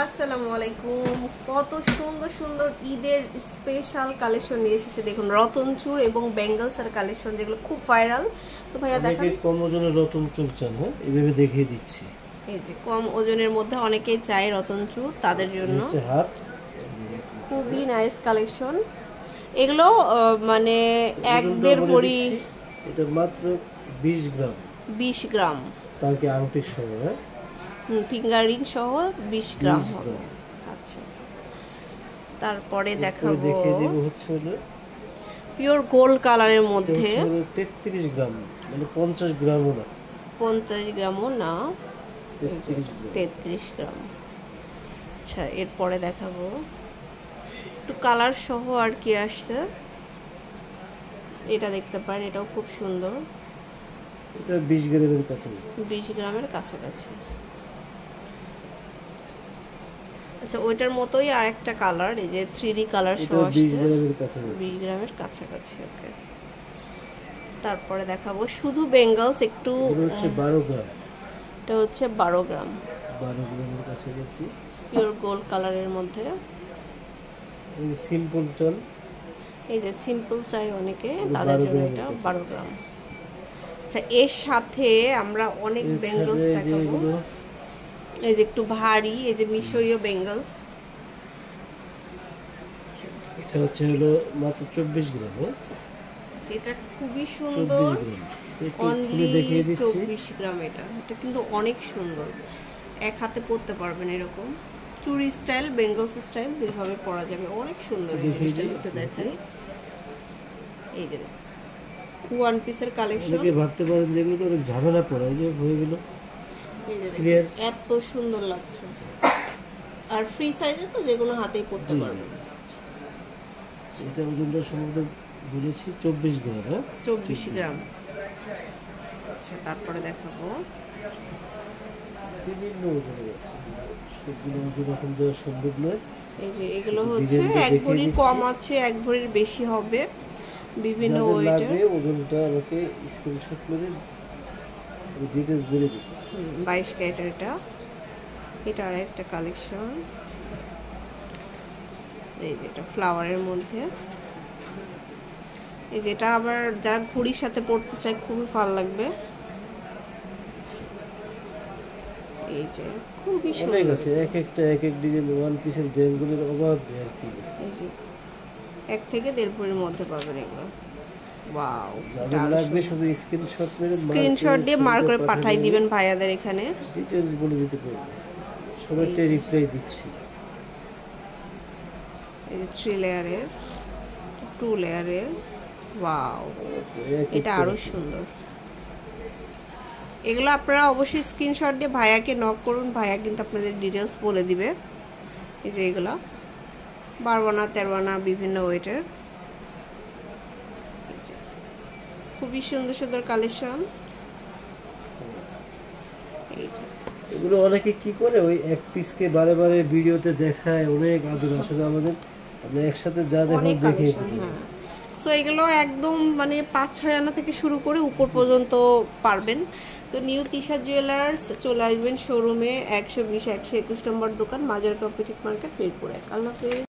আসসালামু আলাইকুম। কত সুন্দর সুন্দর ঈদের স্পেশাল কালেকশন নিয়ে এসেছে দেখুন, রতন চূড় এবং বেঙ্গলস এর কালেকশন যেগুলো খুব ভাইরাল। তো ভাইয়া দেখেন, কম ওজনের রতন চূড় চান, হ্যাঁ এইভাবে দেখিয়ে দিচ্ছি। এই যে কম ওজনের মধ্যে অনেকেই চায় রতন চূড়, তাদের জন্য খুবই নাইস কালেকশন। এগুলো মানে এক দেড় ভরি, এটা মাত্র 20 গ্রাম। 20 গ্রাম তার কি আংটি সহ, ফিঙ্গার রিং সহ 20 গ্রাম হবে। আচ্ছা, তারপরে দেখাবো দেখিয়ে দেব হচ্ছে পিওর গোল্ড কালারের মধ্যে 33 গ্রাম, মানে 50 গ্রামও না, 50 গ্রামও না, 33 গ্রাম। আচ্ছা, এরপরে দেখাবো একটু কালার সহ আর কি আসছে, এটা দেখতে পারেন, এটাও খুব সুন্দর। এটা 20 গ্রামের কাছাকাছি, 20 গ্রামের কাছাকাছি। আচ্ছা, ওইটার মতোই আর একটা কালার, এই যে 3D কালার সহ আসছে, 20 গ্রামের কাছাকাছি। ওকে, তারপরে দেখাবো শুধু বেঙ্গলস, একটু হচ্ছে 12 গ্রাম, এটা হচ্ছে 12 গ্রাম, 12 গ্রামের কাছাকাছি, পিওর গোল্ড কালারের মধ্যে। এই সিম্পল চল, এই যে সিম্পল চাই অনেকে, তাদের জন্য এটা 12 গ্রাম। আচ্ছা, এর সাথে আমরা অনেক বেঙ্গলস দেখাবো, এই যে একটু ভারী, এই যে মিশরীয় বেঙ্গলস। এটা হচ্ছে মাত্র 24 গ্রাম। এটা খুবই সুন্দর, অনলি 24 গ্রাম। এটা কিন্তু অনেক সুন্দর, এক হাতে পরতে পারবেন, এরকম চুড়ি স্টাইল, বেঙ্গলস স্টাইল এভাবে পরা যাবে, অনেক সুন্দর। এই জিনিসটা একটু দেখাই, এই যে ওয়ান পিসের কালেকশন। অনেকে ভাবতে পারেন যে এগুলো অনেক ঝামেলা পড়ে, এই যে হয়ে গেল ক্লিয়ার, এত সুন্দর লাগছে, আর ফ্রি সাইজে তো যে কোনো হাতেই পরতে পারবেন। এটা ওজনটা সম্ভবত বলেছি 24 গ্রাম, হ্যাঁ 24 গ্রাম। আচ্ছা, তারপরে দেখাবো বিভিন্ন ওজনের আছে, সবগুলো ওজন এখন দেওয়া সম্ভব নয়। এই যে এগুলো হচ্ছে এক ভরির কম আছে, এক ভরির বেশি হবে, বিভিন্ন ওয়েটের। ওজনটা আমাকে স্ক্রিনশট করে ডিটেইলস বলে দিন। 22 ক্যারেটের এটা আর একটা কালেকশন, এই যে এটা ফ্লাওয়ারের মধ্যে, এই যেটা আবার যারা ঘড়ির সাথে পড়তে চায় খুবই ভালো লাগবে। এই যে খুবই সুন্দর আছে, এক এক ডিজাইন, ওয়ান পিসের ব্যাঙ্গলের অভাব আর কি। এই যে 1 থেকে 1.5 ভরির মধ্যে পাবেন এগুলো। ওয়াও, যাদের লাগবে শুধু স্ক্রিনশট দিয়ে মার্ক করে পাঠিয়ে দিবেন ভাইয়াদের এখানে, ডিটেইলস বলে দিতে পারবো, সবাইকে রিপ্লাই দিচ্ছি। এই যে 3 লেয়ারের, 2 লেয়ারের, ওয়াও, এটা আরো সুন্দর। এগুলো আপনারা অবশ্যই স্ক্রিনশট দিয়ে ভাইয়াকে নক করুন, ভাইয়া কিন্তু আপনাদের ডিটেলস বলে দিবে। এই যে এগুলো 12 আনা 13 আনা বিভিন্ন ওয়েটের, খুবই সুন্দর সুন্দর কালেকশন। এই যে এগুলো অনেকে কি করে, ওই এক পিসকে বারে বারে ভিডিওতে দেখায়, অনেক আদর। আসলে আমাদের আমরা একসাথে যা দেখাবো দেখে, হ্যাঁ। সো এগুলো একদম মানে 5-6 আনা থেকে শুরু করে উপর পর্যন্ত পারবেন। তো নিউ তিশা জুয়েলার্স চলে আসবেন শোরুমে, 120-121 নম্বর দোকান, মাজার কোঅপারেটিভ মার্কেট, মিরপুর 1। আল্লাহ হাফেজ।